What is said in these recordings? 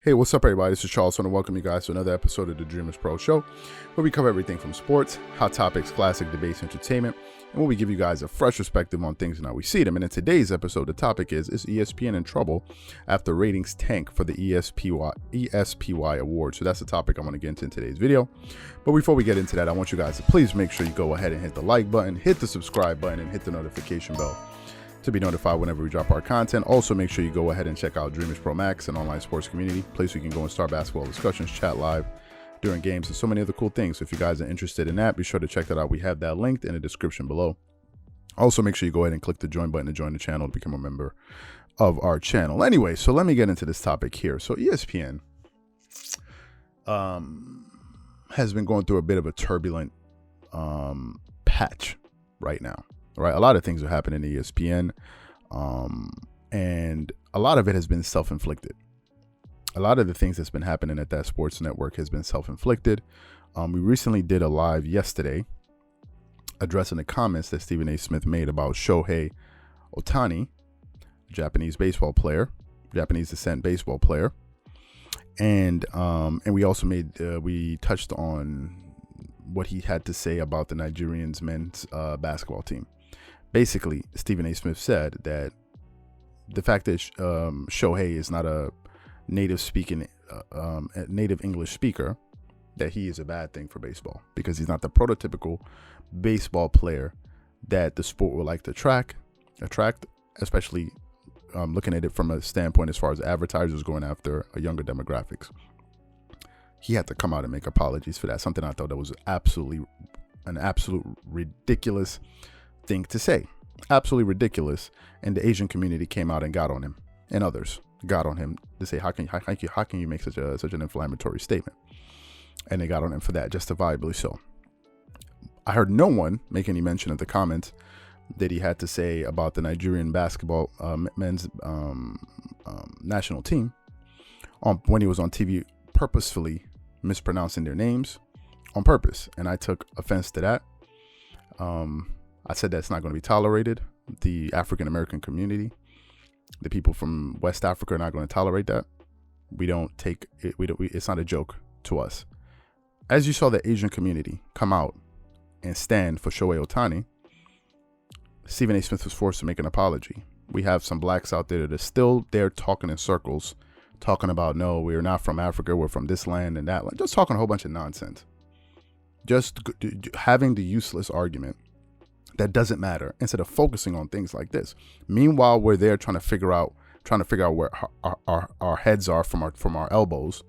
Hey, what's up, everybody? This is Charles. I want to welcome you guys to another episode of the Dreamerspro Show, where we cover everything from sports, hot topics, classic debates, entertainment, and where we give you guys a fresh perspective on things and how we see them. And in today's episode, the topic is ESPN in trouble after ratings tank for the ESPY award? So that's the topic I'm going to get into in today's video. But before we get into that, I want you guys to please make sure you go ahead and hit the like button, hit the subscribe button, and hit the notification bell to be notified whenever we drop our content. Also, make sure you go ahead and check out Dreamerspro Max, an online sports community, place where you can go and start basketball discussions, chat live during games, and so many other cool things. So if you guys are interested in that, be sure to check that out. We have that linked in the description below. Also, make sure you go ahead and click the join button to join the channel to become a member of our channel. Anyway, so let me get into this topic here. So ESPN has been going through a bit of a turbulent patch right now. Right, a lot of things are happening in ESPN, and a lot of it has been self-inflicted. A lot of the things that's been happening at that sports network has been self-inflicted. We recently did a live yesterday addressing the comments that Stephen A. Smith made about Shohei Ohtani, Japanese baseball player, Japanese descent baseball player, and we also we touched on what he had to say about the Nigerian men's basketball team. Basically, Stephen A. Smith said that the fact that Shohei is not a native English speaker, that he is a bad thing for baseball because he's not the prototypical baseball player that the sport would like to attract, especially looking at it from a standpoint as far as advertisers going after a younger demographics. He had to come out and make apologies for that. Something I thought that was an absolute ridiculous thing to say. Absolutely ridiculous. And the Asian community came out and got on him, and others got on him to say, how can you make such an inflammatory statement? And they got on him for that, justifiably so. I heard no one make any mention of the comments that he had to say about the Nigerian basketball men's national team when he was on TV, purposefully mispronouncing their names on purpose, and I took offense to that. I said that's not going to be tolerated. The African American community, the people from West Africa, are not going to tolerate that. We don't take it. It's not a joke to us. As you saw the Asian community come out and stand for Shohei Ohtani, Stephen A. Smith was forced to make an apology. We have some blacks out there that are still there talking in circles, talking about, no, we're not from Africa, we're from this land and that land, just talking a whole bunch of nonsense, just having the useless argument that doesn't matter instead of focusing on things like this. Meanwhile, we're there trying to figure out where our heads are from our elbows.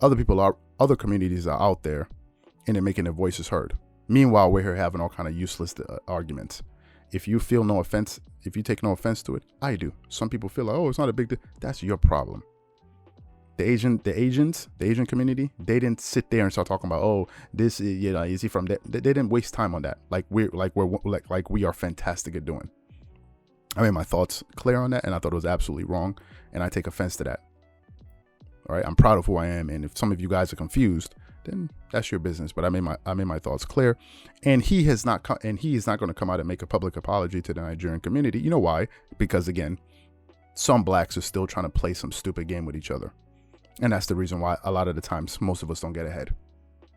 Other communities are out there and they're making their voices heard. Meanwhile, we're here having all kind of useless arguments. If you feel no offense, if you take no offense to it, I do. Some people feel like, oh, it's not a big deal. That's your problem. The Asian community, they didn't sit there and start talking about, oh, this is, is he from that? They didn't waste time on that. Like we are fantastic at doing. I made my thoughts clear on that, and I thought it was absolutely wrong, and I take offense to that. All right, I'm proud of who I am, and if some of you guys are confused, then that's your business. But I made my thoughts clear, and he is not going to come out and make a public apology to the Nigerian community. You know why? Because again, some blacks are still trying to play some stupid game with each other. And that's the reason why a lot of the times most of us don't get ahead,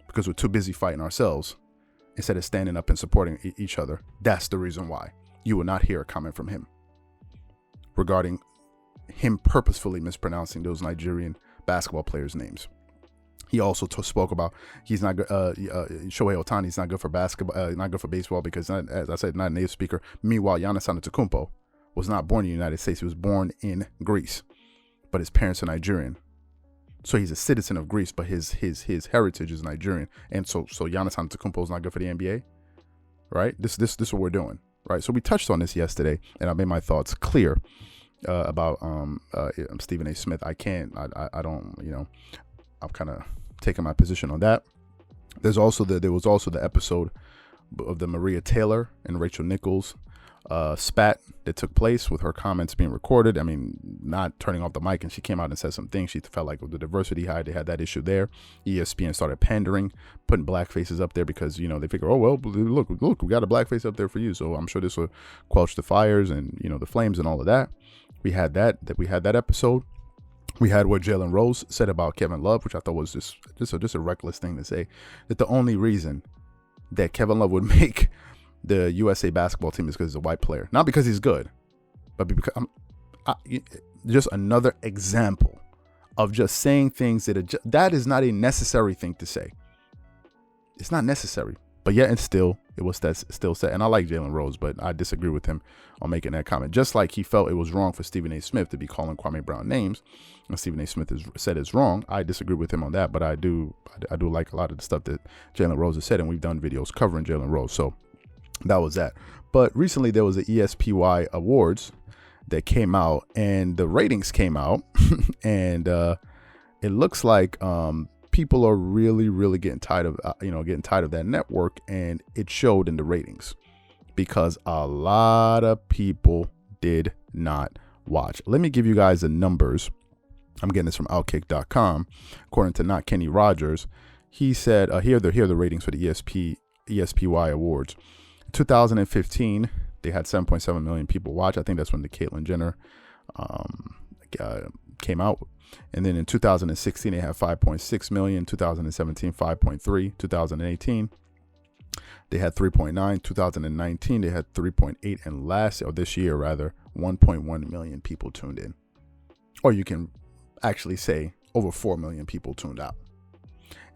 because we're too busy fighting ourselves instead of standing up and supporting each other. That's the reason why you will not hear a comment from him regarding him purposefully mispronouncing those Nigerian basketball players' names. He also spoke about he's not Shohei Ohtani is not good for basketball, not good for baseball because, as I said, not a native speaker. Meanwhile, Giannis Antetokounmpo was not born in the United States. He was born in Greece, but his parents are Nigerian. So he's a citizen of Greece, but his heritage is Nigerian. And so Giannis Antetokounmpo is not good for the NBA, right? This is what we're doing, right? So we touched on this yesterday, and I made my thoughts clear about Stephen A. Smith. I don't, I'm kind of taking my position on that. There was also the episode of the Maria Taylor and Rachel Nichols spat that took place with her comments being recorded. I mean, not turning off the mic, and she came out and said some things. She felt like with the diversity high, they had that issue there. ESPN started pandering, putting black faces up there because, they figure, oh, well, look, we got a black face up there for you. So I'm sure this will quench the fires and, the flames and all of that. We had that episode. We had what Jalen Rose said about Kevin Love, which I thought was just a reckless thing to say, that the only reason that Kevin Love would make the USA basketball team is because he's a white player. Not because he's good, but because just another example of just saying things that is not a necessary thing to say. It's not necessary. But yet and still, it was still said. And I like Jalen Rose, but I disagree with him on making that comment. Just like he felt it was wrong for Stephen A. Smith to be calling Kwame Brown names, and Stephen A. Smith said it's wrong. I disagree with him on that, but I do like a lot of the stuff that Jalen Rose has said, and we've done videos covering Jalen Rose. So that was that. But recently there was the ESPY awards that came out, and the ratings came out, and it looks like people are really getting tired of that network, and it showed in the ratings because a lot of people did not watch. Let me give you guys the numbers. I'm getting this from Outkick.com. According to Not Kenny Rogers, he said here are the ratings for the ESPY awards. 2015, they had 7.7 million people watch. I think that's when the Caitlyn Jenner came out. And then in 2016, they had 5.6 million. 2017, 5.3. 2018, they had 3.9. 2019, they had 3.8. And this year, 1.1 million people tuned in. Or you can actually say over 4 million people tuned out.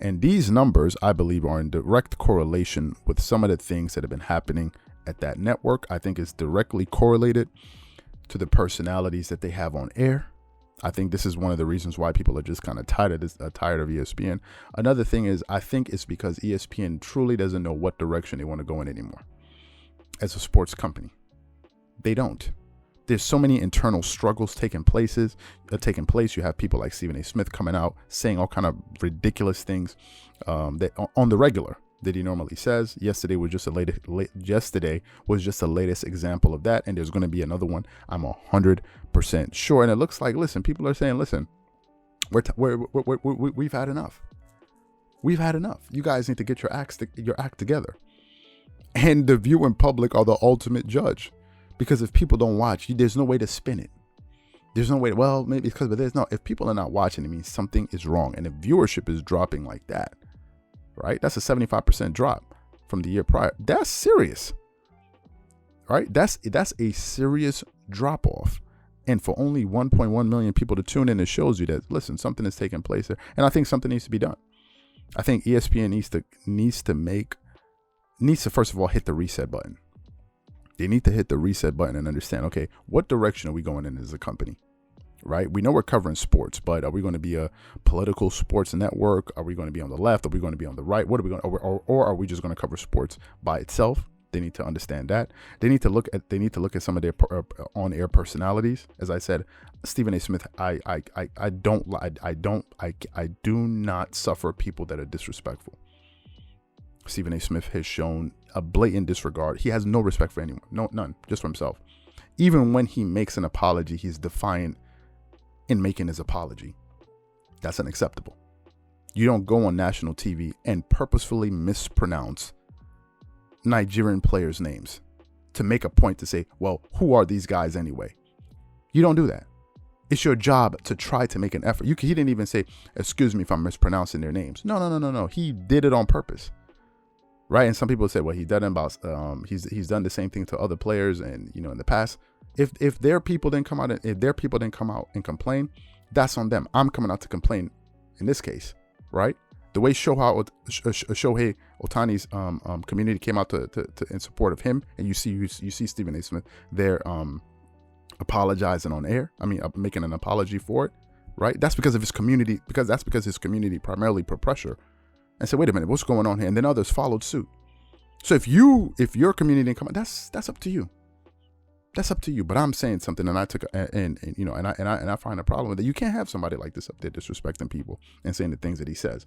And these numbers, I believe, are in direct correlation with some of the things that have been happening at that network. I think it's directly correlated to the personalities that they have on air. I think this is one of the reasons why people are just kind of tired of ESPN. Another thing is, I think it's because ESPN truly doesn't know what direction they want to go in anymore. As a sports company, they don't. There's so many internal struggles taking place. You have people like Stephen A. Smith coming out saying all kind of ridiculous things that on the regular that he normally says. Yesterday was just the latest example of that, and there's going to be another one. I'm 100% sure. And it looks like, listen, people are saying, listen, we've had enough. We've had enough. You guys need to get your act together. And the viewing public are the ultimate judge, because if people don't watch, there's no way to spin it. There's no way. Well, maybe it's because, but there's no. If people are not watching, it means something is wrong. And if viewership is dropping like that, right? That's a 75% drop from the year prior. That's serious, right? That's a serious drop off. And for only 1.1 million people to tune in, it shows you that, listen, something is taking place there. And I think something needs to be done. I think ESPN needs to first of all hit the reset button. They need to hit the reset button and understand, okay, what direction are we going in as a company? Right? We know we're covering sports, but are we going to be a political sports network? Are we going to be on the left? Are we going to be on the right? What are we going to, or are we just going to cover sports by itself? They need to understand that. They need to look at some of their on-air personalities. As I said, Stephen A. Smith, I do not suffer people that are disrespectful. Stephen A. Smith has shown a blatant disregard. He has no respect for anyone. No, none, just for himself. Even when he makes an apology, he's defiant in making his apology. That's unacceptable. You don't go on national TV and purposefully mispronounce Nigerian players' names to make a point to say, well, who are these guys anyway? You don't do that. It's your job to try to make an effort. He didn't even say, excuse me if I'm mispronouncing their names. No. He did it on purpose. Right? And some people say, well, he's done the same thing to other players, and in the past. If their people didn't come out and complain, that's on them. I'm coming out to complain in this case, right? The way Shohei Ohtani's community came out to in support of him, and you see Stephen A. Smith there apologizing on air. I mean, making an apology for it, right? That's because of his community. Because his community primarily put pressure and said, wait a minute, what's going on here? And then others followed suit. So if your community didn't come out, that's up to you. That's up to you. But I'm saying something, and I find a problem with it. You can't have somebody like this up there disrespecting people and saying the things that he says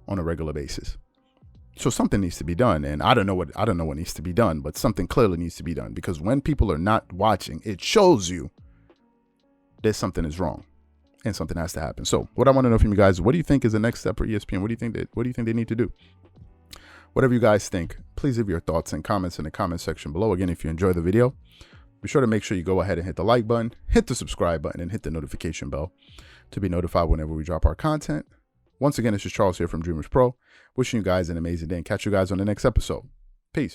on a regular basis. So something needs to be done, and I don't know what needs to be done, but something clearly needs to be done, because when people are not watching, it shows you that something is wrong and something has to happen. So what I want to know from you guys is, what do you think is the next step for ESPN? What do you think they need to do? Whatever you guys think, please leave your thoughts and comments in the comment section below. Again, if you enjoy the video, Be sure to make sure you go ahead and hit the like button, hit the subscribe button, and hit the notification bell to be notified whenever we drop our content. Once again, this is Charles here from Dreamerspro, wishing you guys an amazing day and catch you guys on the next episode.